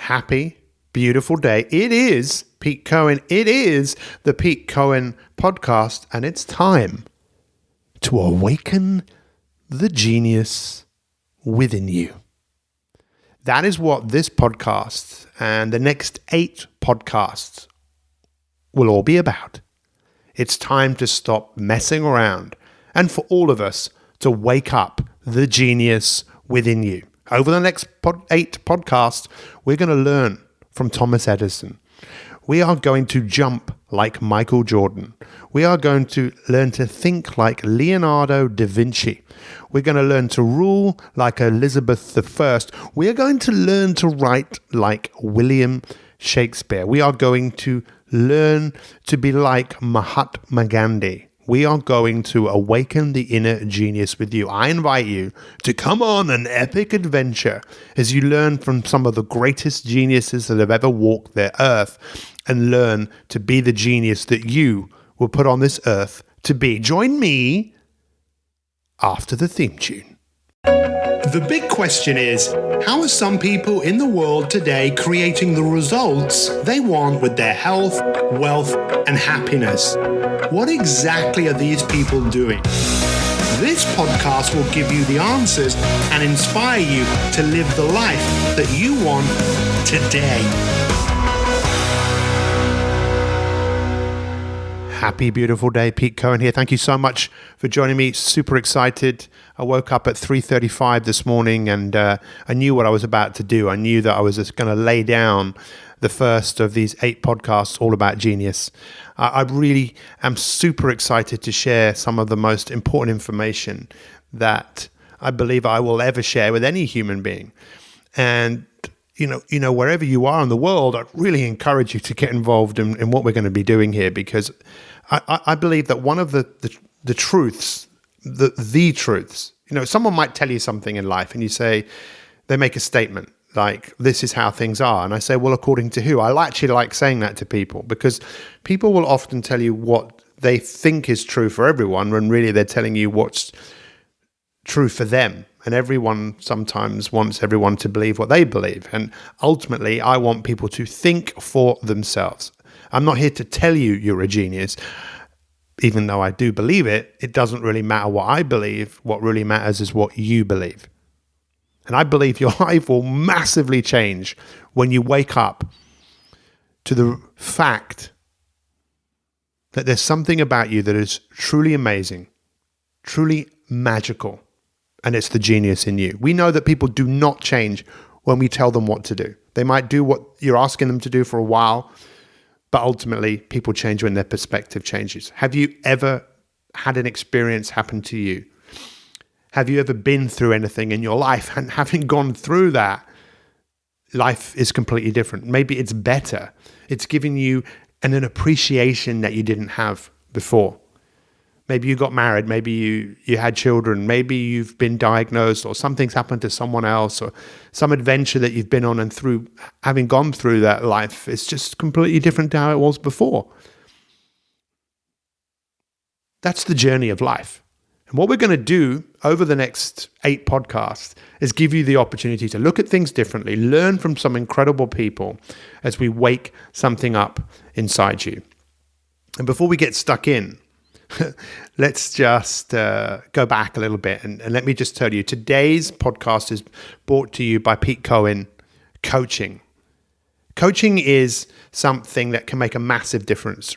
happy, beautiful day. It is Pete Cohen. It is the Pete Cohen podcast, and it's time to awaken the genius within you. That is what this podcast and the next 8 podcasts will all be about. It's time to stop messing around and for all of us to wake up the genius within you. Over the next 8 podcasts, we're going to learn from Thomas Edison. We are going to jump like Michael Jordan. We are going to learn to think like Leonardo da Vinci. We're going to learn to rule like Elizabeth I. We are going to learn to write like William Shakespeare. We are going to learn to be like Mahatma Gandhi. We are going to awaken the inner genius with you. I invite you to come on an epic adventure as you learn from some of the greatest geniuses that have ever walked the earth and learn to be the genius that you were put on this earth to be. Join me after the theme tune. The big question is, how are some people in the world today creating the results they want with their health, wealth, and happiness? What exactly are these people doing? This podcast will give you the answers and inspire you to live the life that you want today. Happy, beautiful day. Pete Cohen here. Thank you so much for joining me. Super excited. I woke up at 3:35 this morning and I knew what I was about to do. I knew that I was just going to lay down the first of these 8 podcasts all about genius. I really am super excited to share some of the most important information that I believe I will ever share with any human being. And you know, wherever you are in the world, I really encourage you to get involved in what we're going to be doing here, because I believe that one of the truths, the truths, someone might tell you something in life and you say, they make a statement like, this is how things are. And I say, well, according to who? I actually like saying that to people, because people will often tell you what they think is true for everyone when really they're telling you what's true for them. And everyone sometimes wants everyone to believe what they believe. And ultimately, I want people to think for themselves. I'm not here to tell you you're a genius. Even though I do believe it, it doesn't really matter what I believe. What really matters is what you believe. And I believe your life will massively change when you wake up to the fact that there's something about you that is truly amazing, truly magical. And it's the genius in you. We know that people do not change when we tell them what to do. They might do what you're asking them to do for a while, but ultimately people change when their perspective changes. Have you ever had an experience happen to you? Have you ever been through anything in your life? And having gone through that, life is completely different. Maybe it's better. It's giving you an appreciation that you didn't have before. Maybe you got married, maybe you had children, maybe you've been diagnosed, or something's happened to someone else, or some adventure that you've been on, and through having gone through that life, it's just completely different to how it was before. That's the journey of life. And what we're going to do over the next 8 podcasts is give you the opportunity to look at things differently, learn from some incredible people as we wake something up inside you. And before we get stuck in, let's just go back a little bit and let me just tell you, today's podcast is brought to you by Pete Cohen Coaching. Coaching is something that can make a massive difference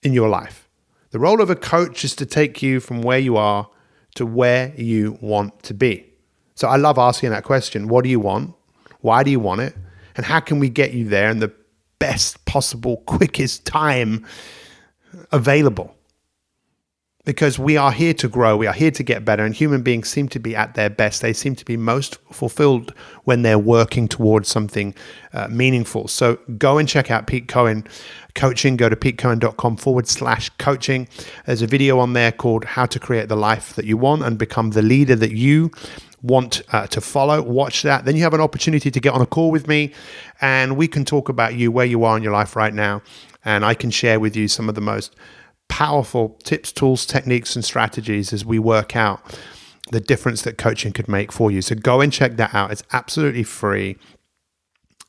in your life. The role of a coach is to take you from where you are to where you want to be. So I love asking that question. What do you want? Why do you want it? And how can we get you there in the best possible, quickest time available? Because we are here to grow, we are here to get better, and human beings seem to be at their best. They seem to be most fulfilled when they're working towards something meaningful. So go and check out Pete Cohen Coaching. Go to petecohen.com/coaching. There's a video on there called How to Create the Life That You Want and Become the Leader That You Want to Follow. Watch that. Then you have an opportunity to get on a call with me, and we can talk about you, where you are in your life right now, and I can share with you some of the most powerful tips, tools, techniques, and strategies as we work out the difference that coaching could make for you. So go and check that out. It's absolutely free.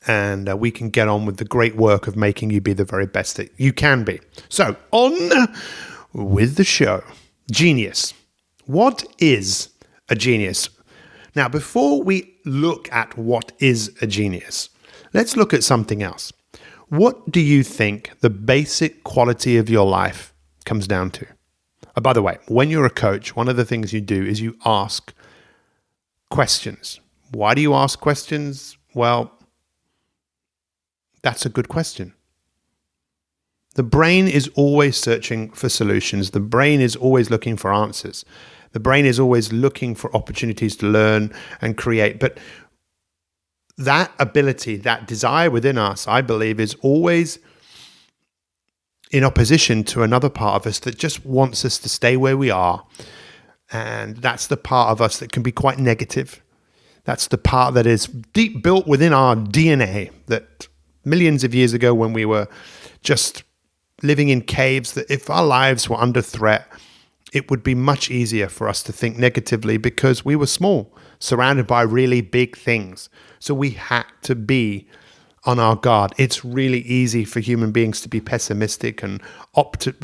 and we can get on with the great work of making you be the very best that you can be. So, on with the show. Genius. What is a genius? Now, before we look at what is a genius, let's look at something else. What do you think the basic quality of your life comes down to? Oh, by the way, when you're a coach, one of the things you do is you ask questions. Why do you ask questions? Well, that's a good question. The brain is always searching for solutions. The brain is always looking for answers. The brain is always looking for opportunities to learn and create. But that ability, that desire within us, I believe, is always in opposition to another part of us that just wants us to stay where we are. And that's the part of us that can be quite negative. That's the part that is deep built within our DNA, that millions of years ago when we were just living in caves, that if our lives were under threat, it would be much easier for us to think negatively because we were small, surrounded by really big things. So we had to be on our guard. It's really easy for human beings to be pessimistic and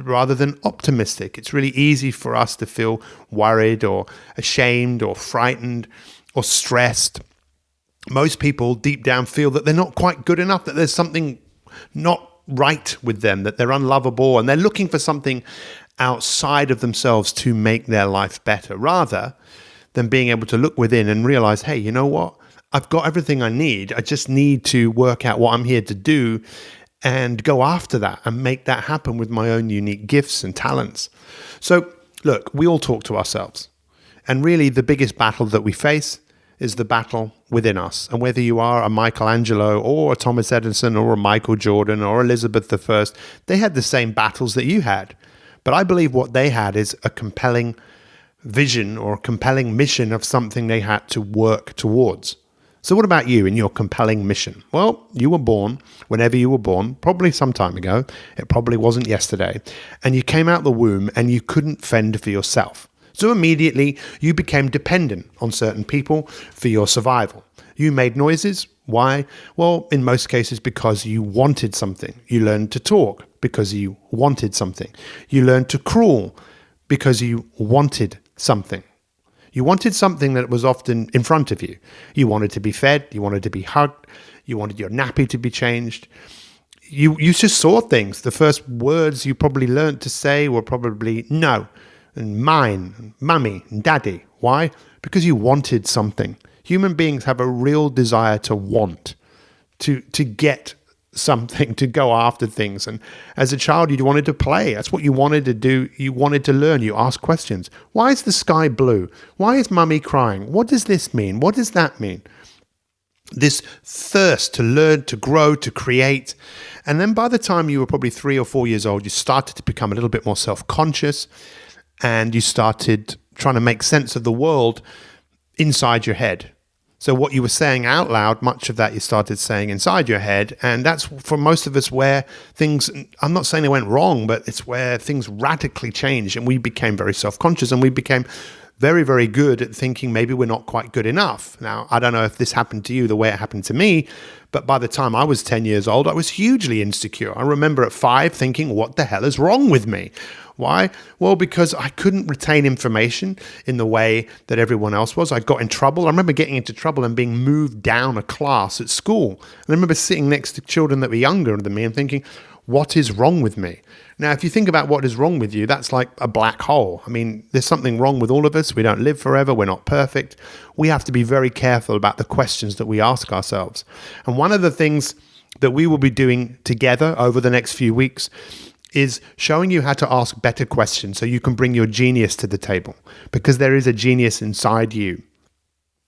rather than optimistic. It's really easy for us to feel worried or ashamed or frightened or stressed. Most people deep down feel that they're not quite good enough, that there's something not right with them, that they're unlovable, and they're looking for something outside of themselves to make their life better, rather than being able to look within and realize, hey, you know what? I've got everything I need. I just need to work out what I'm here to do and go after that and make that happen with my own unique gifts and talents. So look, we all talk to ourselves. And really the biggest battle that we face is the battle within us. And whether you are a Michelangelo or a Thomas Edison or a Michael Jordan or Elizabeth I, they had the same battles that you had. But I believe what they had is a compelling vision or a compelling mission of something they had to work towards. So what about you and your compelling mission? Well, you were born whenever you were born, probably some time ago. It probably wasn't yesterday. And you came out the womb and you couldn't fend for yourself. So immediately you became dependent on certain people for your survival. You made noises. Why? Well, in most cases because you wanted something. You learned to talk because you wanted something. You learned to crawl because you wanted something. You wanted something that was often in front of you. You wanted to be fed. You wanted to be hugged. You wanted your nappy to be changed. You just saw things. The first words you probably learned to say were probably no, and mine, and mummy, and daddy. Why? Because you wanted something. Human beings have a real desire to want, to get something, to go after things. And as a child, you wanted to play. That's what you wanted to do. You wanted to learn. You asked questions. Why is the sky blue? Why is mummy crying? What does this mean? What does that mean? This thirst to learn, to grow, to create. And then by the time you were probably 3 or 4 years old, you started to become a little bit more self-conscious and you started trying to make sense of the world inside your head. So what you were saying out loud, much of that you started saying inside your head. And that's for most of us where things, I'm not saying they went wrong, but it's where things radically changed and we became very self-conscious and we became very, very good at thinking maybe we're not quite good enough. Now, I don't know if this happened to you the way it happened to me, but by the time I was 10 years old, I was hugely insecure. I remember at 5 thinking, what the hell is wrong with me? Why? Well, because I couldn't retain information in the way that everyone else was. I got in trouble. I remember getting into trouble and being moved down a class at school. And I remember sitting next to children that were younger than me and thinking, what is wrong with me? Now, if you think about what is wrong with you, that's like a black hole. I mean, there's something wrong with all of us. We don't live forever. We're not perfect. We have to be very careful about the questions that we ask ourselves. And one of the things that we will be doing together over the next few weeks is showing you how to ask better questions so you can bring your genius to the table, because there is a genius inside you.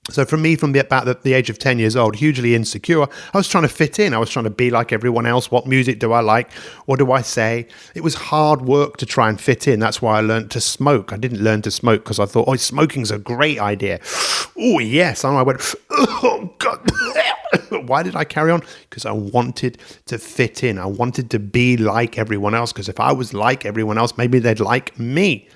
So for me, from about the age of 10 years old, hugely insecure, I was trying to fit in. I was trying to be like everyone else. What music do I like? What do I say? It was hard work to try and fit in. That's why I learned to smoke. I didn't learn to smoke because I thought, oh, smoking's a great idea. Oh, yes. And I went, oh, God. Why did I carry on? Because I wanted to fit in. I wanted to be like everyone else, because if I was like everyone else, maybe they'd like me.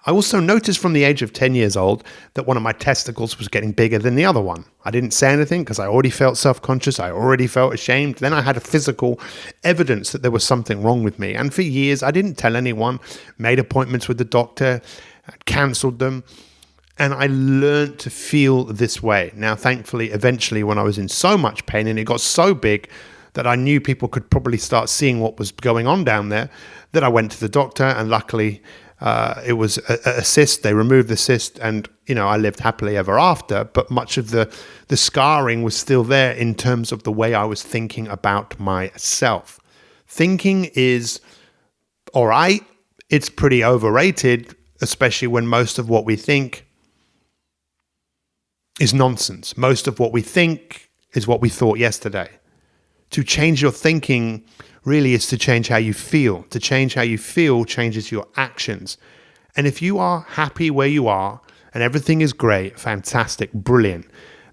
I also noticed from the age of 10 years old that one of my testicles was getting bigger than the other one. I didn't say anything because I already felt self-conscious. I already felt ashamed. Then I had a physical evidence that there was something wrong with me. And for years, I didn't tell anyone, made appointments with the doctor, cancelled them. And I learned to feel this way. Now, thankfully, eventually, when I was in so much pain and it got so big that I knew people could probably start seeing what was going on down there, that I went to the doctor, and luckily it was a cyst. They removed the cyst, and I lived happily ever after. But much of the scarring was still there in terms of the way I was thinking about myself. Thinking is all right. It's pretty overrated, especially when most of what we think is nonsense. Most of what we think is what we thought yesterday. To change your thinking really is to change how you feel. To change how you feel changes your actions. And if you are happy where you are and everything is great, fantastic, brilliant.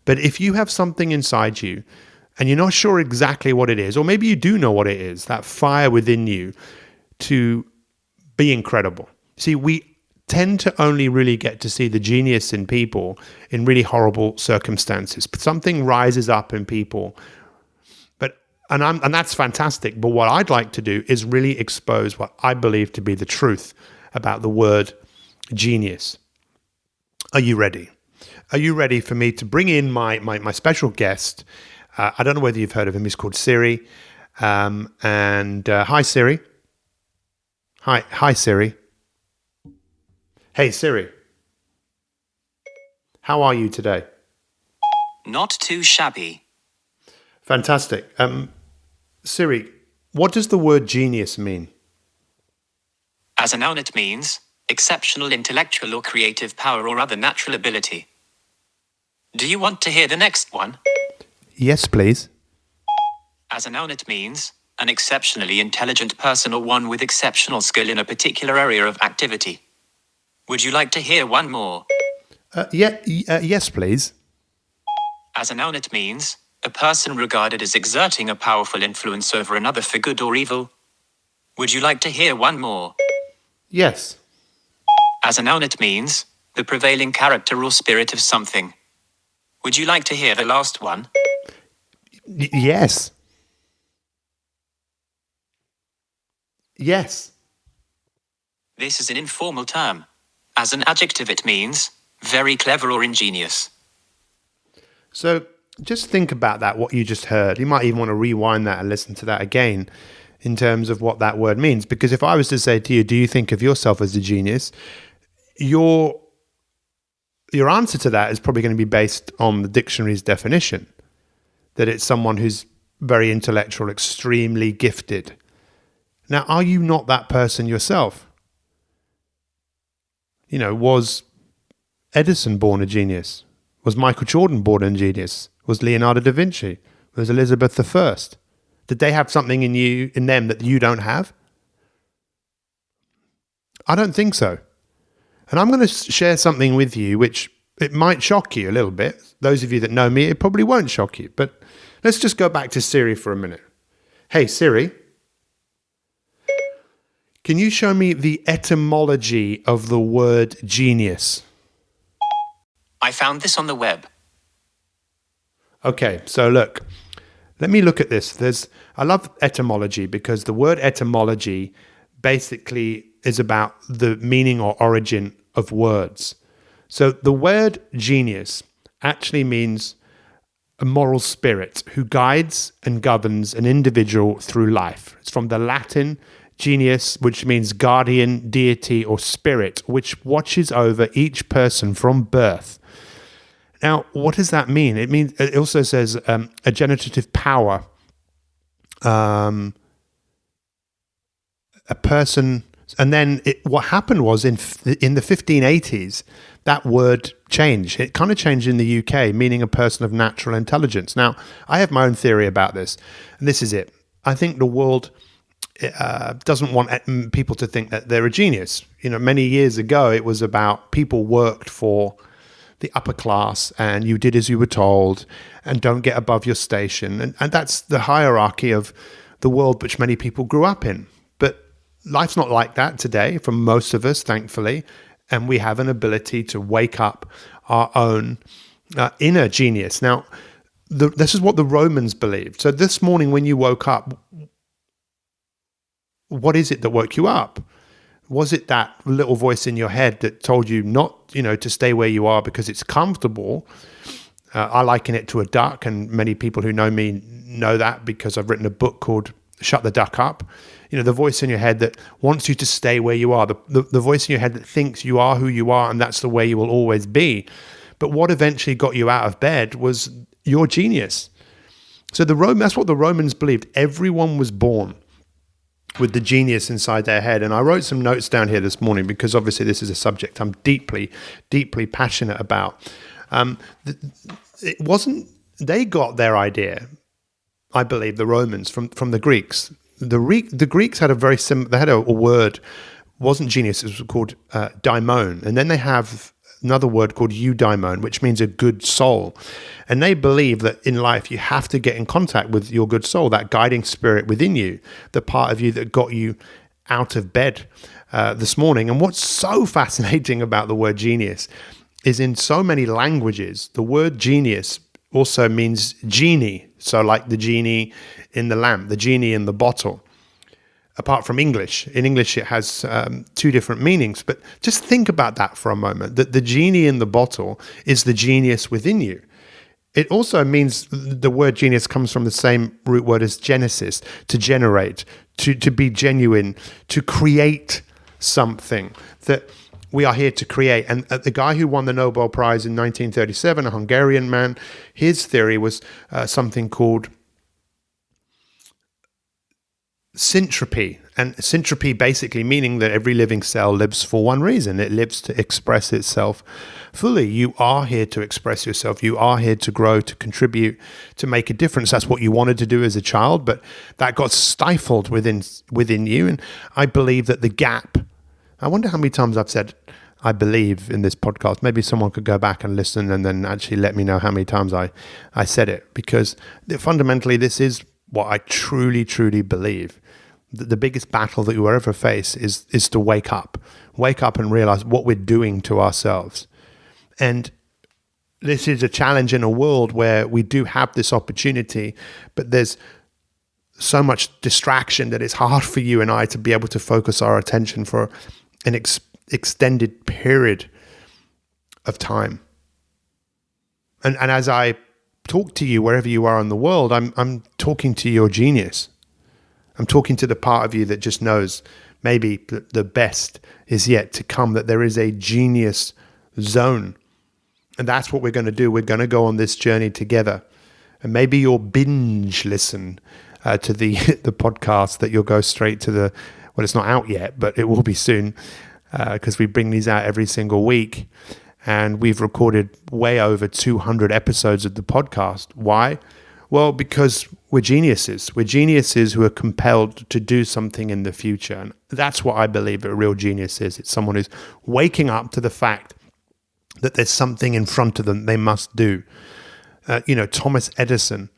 But if you have something inside you and you're not sure exactly what it is, or maybe you do know what it is, that fire within you to be incredible. See, we tend to only really get to see the genius in people in really horrible circumstances. Something rises up in people, and that's fantastic. But what I'd like to do is really expose what I believe to be the truth about the word genius. Are you ready? Are you ready for me to bring in my special guest? I don't know whether you've heard of him. He's called Siri. Hi, Siri. Hi, Siri. Hey, Siri. How are you today? Not too shabby. Fantastic. Siri, what does the word genius mean? As a noun, it means exceptional intellectual or creative power or other natural ability. Do you want to hear the next one? Yes, please. As a noun, it means an exceptionally intelligent person or one with exceptional skill in a particular area of activity. Would you like to hear one more? Yes, please. As a noun, it means a person regarded as exerting a powerful influence over another for good or evil. Would you like to hear one more? Yes. As a noun, it means the prevailing character or spirit of something. Would you like to hear the last one? Yes. Yes. This is an informal term. As an adjective, it means very clever or ingenious. So just think about that, what you just heard. You might even want to rewind that and listen to that again in terms of what that word means. Because if I was to say to you, do you think of yourself as a genius? Your answer to that is probably going to be based on the dictionary's definition, that it's someone who's very intellectual, extremely gifted. Now, are you not that person yourself? Was Edison born a genius? Was Michael Jordan born a genius? Was Leonardo da Vinci? Was Elizabeth I? Did they have something in them that you don't have? I don't think so. And I'm going to share something with you which it might shock you a little bit. Those of you that know me, it probably won't shock you. But let's just go back to Siri for a minute. Hey, Siri. Can you show me the etymology of the word genius? I found this on the web. Okay, so look, let me look at this. I love etymology because the word etymology basically is about the meaning or origin of words. So the word genius actually means a moral spirit who guides and governs an individual through life. It's from the Latin genius, which means guardian, deity, or spirit, which watches over each person from birth. Now, what does that mean? It also says a generative power, a person, and then what happened was in the 1580s, that word changed. It kind of changed in the UK, meaning a person of natural intelligence. Now, I have my own theory about this, and this is it. I think the world doesn't want people to think that they're a genius. Many years ago, it was about people worked for the upper class and you did as you were told and don't get above your station. And that's the hierarchy of the world which many people grew up in. But life's not like that today for most of us, thankfully. and we have an ability to wake up our own inner genius. Now, this is what the Romans believed. So this morning when you woke up, what is it that woke you up? Was it that little voice in your head that told you not, to stay where you are because it's comfortable? I liken it to a duck, and many people who know me know that because I've written a book called Shut the Duck Up. The voice in your head that wants you to stay where you are, the voice in your head that thinks you are who you are and that's the way you will always be. But what eventually got you out of bed was your genius. So that's what the Romans believed. Everyone was born with the genius inside their head. And I wrote some notes down here this morning because obviously this is a subject I'm deeply, deeply passionate about. They got their idea, I believe, the Romans, from the Greeks. The Greeks had a word, wasn't genius, it was called daimon. And then they have another word called eudaimon, which means a good soul. And they believe that in life you have to get in contact with your good soul, that guiding spirit within you, the part of you that got you out of bed this morning. And what's so fascinating about the word genius is in so many languages, the word genius also means genie. So like the genie in the lamp, the genie in the bottle. Apart from English. In English, it has two different meanings. But just think about that for a moment, that the genie in the bottle is the genius within you. It also means the word genius comes from the same root word as genesis, to generate, to be genuine, to create something that we are here to create. And the guy who won the Nobel Prize in 1937, a Hungarian man, his theory was something called Sintra P. And Sintra P basically meaning that every living cell lives for one reason. It lives to express itself fully. You are here to express yourself. You are here to grow, to contribute, to make a difference. That's what you wanted to do as a child, but that got stifled within you. And I believe that the gap, I wonder how many times I've said I believe in this podcast. Maybe someone could go back and listen and then actually let me know how many times I said it, because fundamentally this is what I truly, truly believe. The biggest battle that you will ever face is to wake up and realize what we're doing to ourselves. And this is a challenge in a world where we do have this opportunity, but there's so much distraction that it's hard for you and I to be able to focus our attention for an extended period of time. And as I talk to you wherever you are in the world, I'm talking to your genius. I'm talking to the part of you that just knows maybe the best is yet to come, that there is a genius zone. And that's what we're going to do. We're going to go on this journey together. And maybe you'll binge listen to the podcast, that you'll go straight to well, it's not out yet, but it will be soon, because we bring these out every single week. And we've recorded way over 200 episodes of the podcast. Why? Well, because we're geniuses. We're geniuses who are compelled to do something in the future. And that's what I believe a real genius is. It's someone who's waking up to the fact that there's something in front of them they must do. Thomas Edison,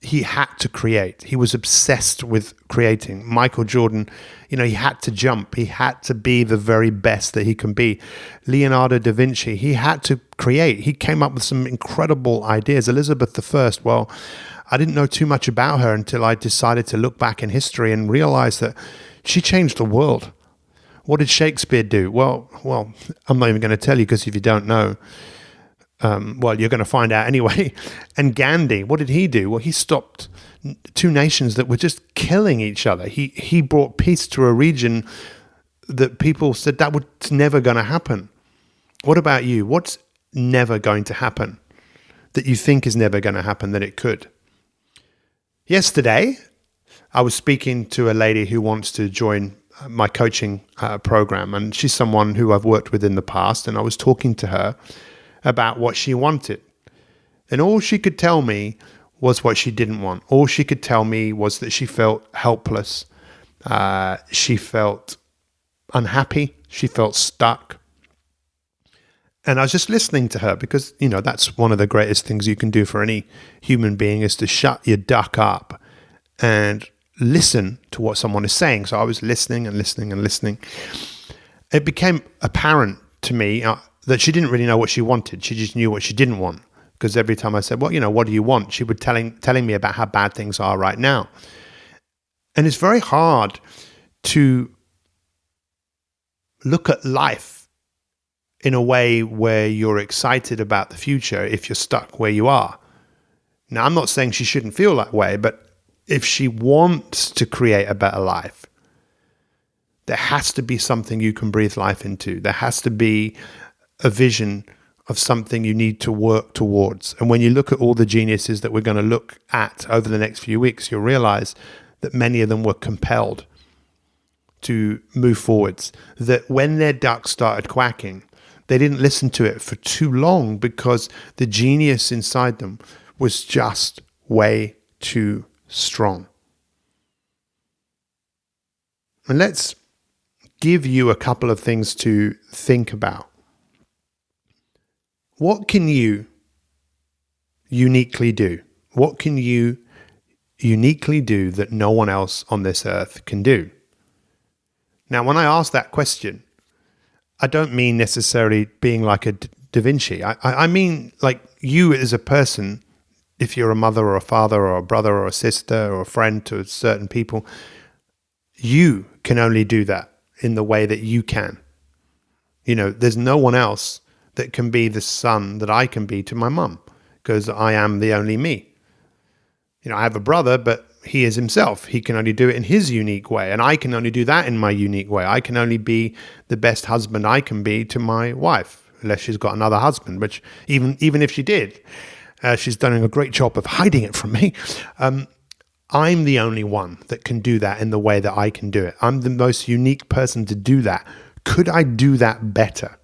he had to create. He was obsessed with creating. Michael Jordan, he had to jump. He had to be the very best that he can be. Leonardo da Vinci, he had to create. He came up with some incredible ideas. Elizabeth I, well, I didn't know too much about her until I decided to look back in history and realize that she changed the world. What did Shakespeare do? Well, I'm not even going to tell you, because if you don't know, you're going to find out anyway. And Gandhi, what did he do? Well, he stopped two nations that were just killing each other. He brought peace to a region that people said that was never going to happen. What about you? What's never going to happen that you think is never going to happen that it could? Yesterday, I was speaking to a lady who wants to join my coaching program, and she's someone who I've worked with in the past, and I was talking to her about what she wanted. And all she could tell me was what she didn't want. All she could tell me was that she felt helpless. She felt unhappy. She felt stuck. And I was just listening to her because, that's one of the greatest things you can do for any human being, is to shut your duck up and listen to what someone is saying. So I was listening and listening and listening. it became apparent to me that she didn't really know what she wanted. She just knew what she didn't want. Because every time I said, well, what do you want? She would telling me about how bad things are right now. And it's very hard to look at life in a way where you're excited about the future if you're stuck where you are. Now, I'm not saying she shouldn't feel that way, but if she wants to create a better life, there has to be something you can breathe life into. There has to be a vision of something you need to work towards. And when you look at all the geniuses that we're going to look at over the next few weeks, you'll realize that many of them were compelled to move forwards. That when their duck started quacking, they didn't listen to it for too long because the genius inside them was just way too strong. And let's give you a couple of things to think about. What can you uniquely do? What can you uniquely do that no one else on this earth can do? Now, when I ask that question, I don't mean necessarily being like a Da Vinci. I mean like you as a person, if you're a mother or a father or a brother or a sister or a friend to certain people, you can only do that in the way that you can. There's no one else that can be the son that I can be to my mum because I am the only me. I have a brother, but he is himself. He can only do it in his unique way, and I can only do that in my unique way. I can only be the best husband I can be to my wife, unless she's got another husband, which even if she did, she's done a great job of hiding it from me. I'm the only one that can do that in the way that I can do it. I'm the most unique person to do that. Could I do that better?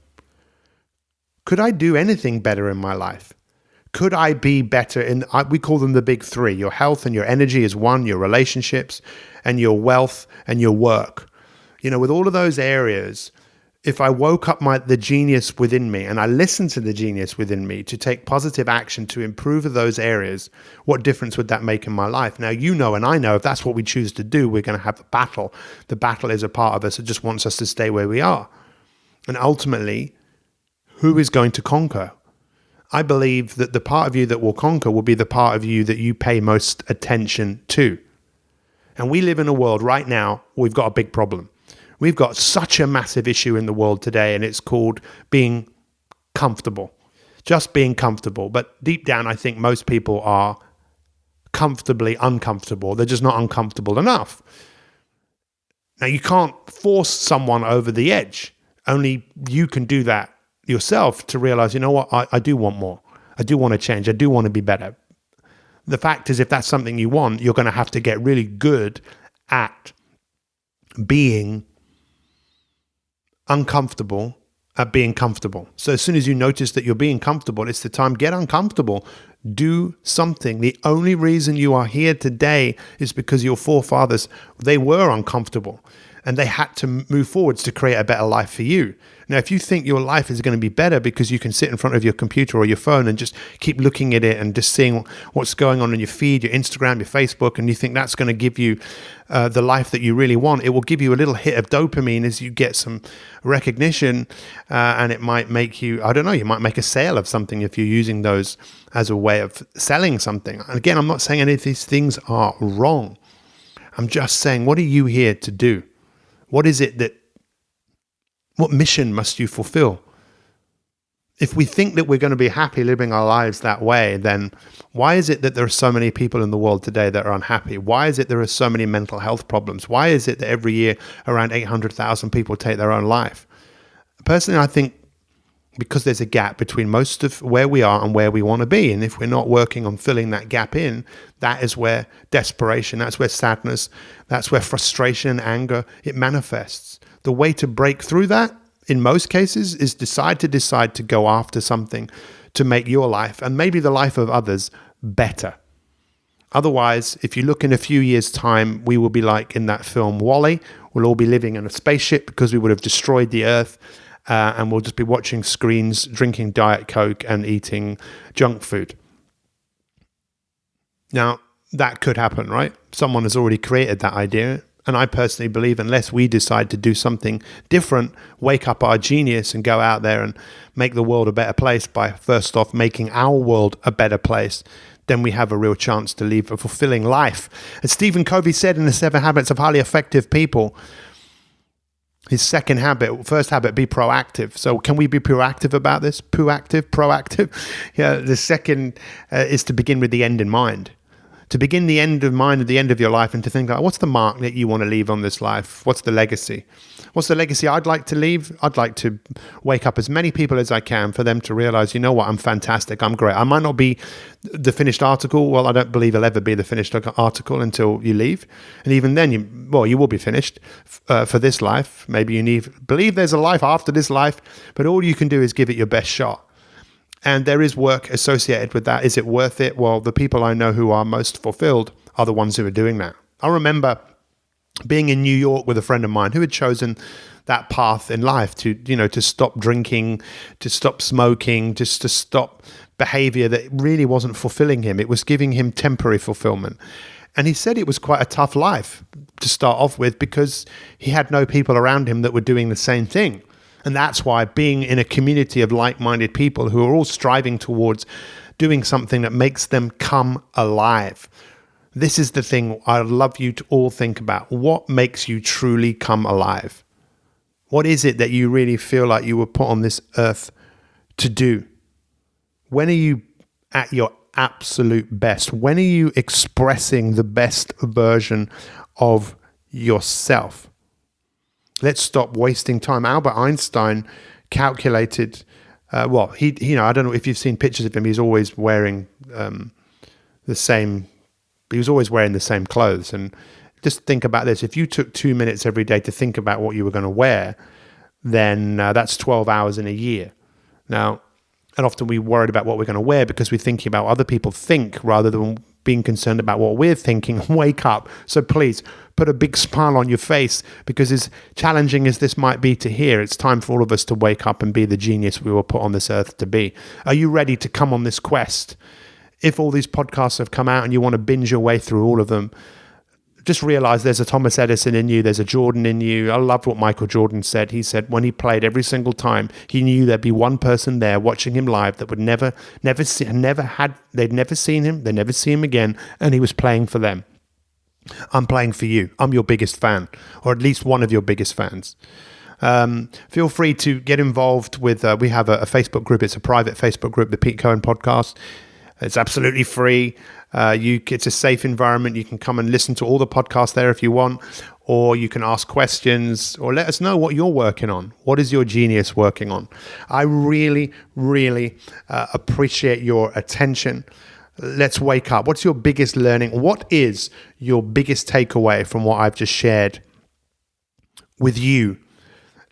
Could I do anything better in my life? Could I be better we call them the big three. Your health and your energy is one, your relationships and your wealth and your work. With all of those areas, if I woke up the genius within me and I listened to the genius within me to take positive action to improve those areas, what difference would that make in my life? Now, and I know if that's what we choose to do, we're going to have a battle. The battle is a part of us that just wants us to stay where we are. And ultimately, who is going to conquer? I believe that the part of you that will conquer will be the part of you that you pay most attention to. And we live in a world right now, we've got a big problem. We've got such a massive issue in the world today, and it's called being comfortable. Just being comfortable. But deep down, I think most people are comfortably uncomfortable. They're just not uncomfortable enough. Now, you can't force someone over the edge. Only you can do that yourself to realize, what, I do want more. I do want to change. I do want to be better. The fact is, if that's something you want, you're going to have to get really good at being uncomfortable at being comfortable. So as soon as you notice that you're being comfortable, it's the time, get uncomfortable. Do something. The only reason you are here today is because your forefathers, they were uncomfortable and they had to move forwards to create a better life for you. Now, if you think your life is going to be better because you can sit in front of your computer or your phone and just keep looking at it and just seeing what's going on in your feed, your Instagram, your Facebook, and you think that's going to give you the life that you really want, it will give you a little hit of dopamine as you get some recognition, and it might make you, you might make a sale of something if you're using those as a way of selling something. And again, I'm not saying any of these things are wrong. I'm just saying, what are you here to do? What mission must you fulfill? If we think that we're going to be happy living our lives that way, then why is it that there are so many people in the world today that are unhappy? Why is it there are so many mental health problems? Why is it that every year around 800,000 people take their own life? Personally, I think because there's a gap between most of where we are and where we want to be. And if we're not working on filling that gap in, that is where desperation, that's where sadness, that's where frustration and anger, it manifests. The way to break through that, in most cases, is decide to go after something to make your life and maybe the life of others better. Otherwise, if you look in a few years' time, we will be like in that film WALL-E. We'll all be living in a spaceship because we would have destroyed the Earth, and we'll just be watching screens, drinking Diet Coke and eating junk food. Now, that could happen, right? Someone has already created that idea. And I personally believe unless we decide to do something different, wake up our genius and go out there and make the world a better place by first off making our world a better place, then we have a real chance to live a fulfilling life. As Stephen Covey said in the 7 Habits of Highly Effective People, his first habit, be proactive. So can we be proactive about this? Proactive? Yeah, the second is to begin with the end in mind. To begin the end of mind at the end of your life and to think, what's the mark that you want to leave on this life? What's the legacy? What's the legacy I'd like to leave? I'd like to wake up as many people as I can for them to realize, you know what, I'm fantastic, I'm great. I might not be the finished article. Well, I don't believe you'll ever be the finished article until you leave. And even then, you will be finished for this life. Maybe you believe there's a life after this life, but all you can do is give it your best shot. And there is work associated with that. Is it worth it? Well, the people I know who are most fulfilled are the ones who are doing that. I remember being in New York with a friend of mine who had chosen that path in life to stop drinking, to stop smoking, just to stop behavior that really wasn't fulfilling him. It was giving him temporary fulfillment. And he said it was quite a tough life to start off with because he had no people around him that were doing the same thing. And that's why being in a community of like-minded people who are all striving towards doing something that makes them come alive. This is the thing I'd love you to all think about. What makes you truly come alive? What is it that you really feel like you were put on this earth to do? When are you at your absolute best? When are you expressing the best version of yourself? Let's stop wasting time. Albert Einstein calculated, I don't know if you've seen pictures of him. He's always wearing the same clothes. And just think about this. If you took 2 minutes every day to think about what you were going to wear, then that's 12 hours in a year. Now, and often we worried about what we're going to wear because we're thinking about what other people think rather than being concerned about what we're thinking. Wake up. So please put a big smile on your face, because as challenging as this might be to hear, it's time for all of us to wake up and be the genius we were put on this earth to be. Are you ready to come on this quest? If all these podcasts have come out and you want to binge your way through all of them, just realize there's a Thomas Edison in you, there's a Jordan in you. I loved what Michael Jordan said. He said when he played every single time, he knew there'd be one person there watching him live that would they'd never seen him, they'd never see him again, and he was playing for them. I'm playing for you. I'm your biggest fan, or at least one of your biggest fans. Feel free to get involved with, we have a Facebook group. It's a private Facebook group, the Pete Cohen Podcast. It's absolutely free. It's a safe environment. You can come and listen to all the podcasts there if you want, or you can ask questions, or let us know what you're working on. What is your genius working on? I really, really appreciate your attention. Let's wake up. What's your biggest learning? What is your biggest takeaway from what I've just shared with you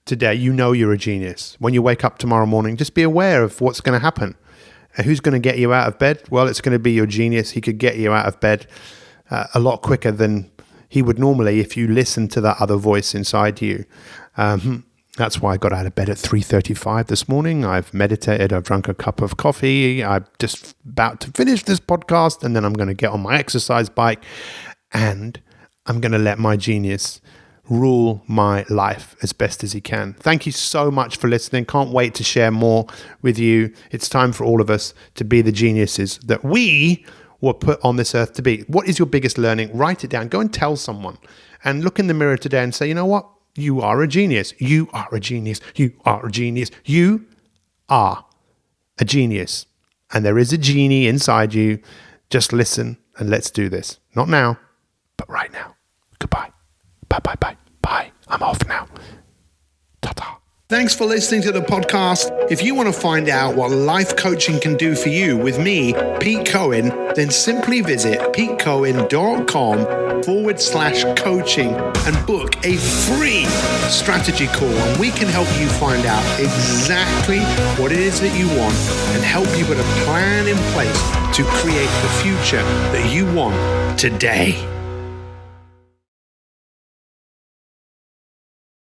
today? You know you're a genius. When you wake up tomorrow morning, just be aware of what's going to happen. And who's going to get you out of bed? Well, it's going to be your genius. He could get you out of bed a lot quicker than he would normally if you listen to that other voice inside you. That's why I got out of bed at 3:35 this morning. I've meditated. I've drunk a cup of coffee. I'm just about to finish this podcast, and then I'm going to get on my exercise bike, and I'm going to let my genius rule my life as best as he can. Thank you so much for listening. Can't wait to share more with you. It's time for all of us to be the geniuses that we were put on this earth to be. What is your biggest learning? Write it down. Go and tell someone, and look in the mirror today and say, you know what? You are a genius. You are a genius. You are a genius. You are a genius. And there is a genie inside you. Just listen and let's do this. Not now, but right now. Goodbye. Bye, bye, bye. Bye. I'm off now. Ta-ta. Thanks for listening to the podcast. If you want to find out what life coaching can do for you with me, Pete Cohen, then simply visit petecohen.com/coaching and book a free strategy call, and we can help you find out exactly what it is that you want and help you put a plan in place to create the future that you want today.